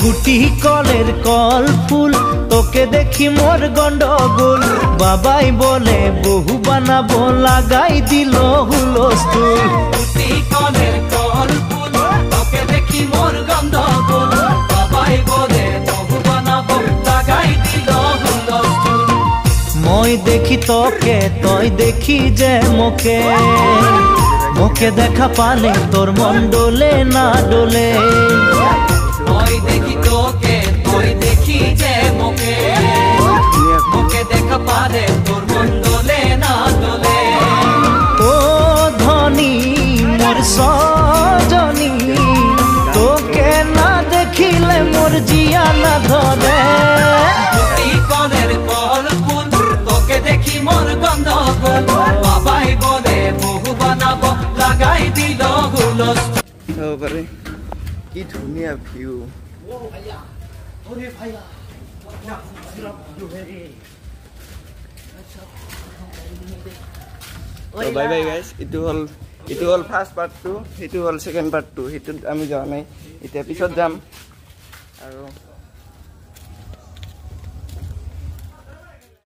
গুটি কলের কল ফুল তোকে দেখি মোর গন্ডগোল বাবাই বলে বহু বানাবো লাগাই দিল হুলস্থুল গুটি কলের কল ফুল তোকে দেখি মোর গন্ডগোল বাবাই বলে বহু বানাবো লাগাই দিল হুলস্থুল মই দেখি তোকে তই দেখি যে মোকে মোকে দেখা পালে তোর মন ডোলে না ডোলে মই দেখি তোকে তুই দেখি যে মোকে মোকে দেখা পালে তোর মন ডোলে না ডোলে ও ধনী মোর সজনী তোকে না দেখিলে মোর জিয়া না ধরে গুটি কলের কল ফুল তোকে দেখি মোর গন্ডগোল বাবাই বলে বহু বানাবো লাগাই দিল হুলস্থুল কি ধুনীয়া ভিউ বাই বাই গাইজ এইটো হ'ল ফাৰ্ষ্ট পাৰ্ট 2 সেইটো হ'ল ছেকেণ্ড পাৰ্ট 2 সেইটোত আমি যোৱা নাই এতিয়া পিছত যাম আৰু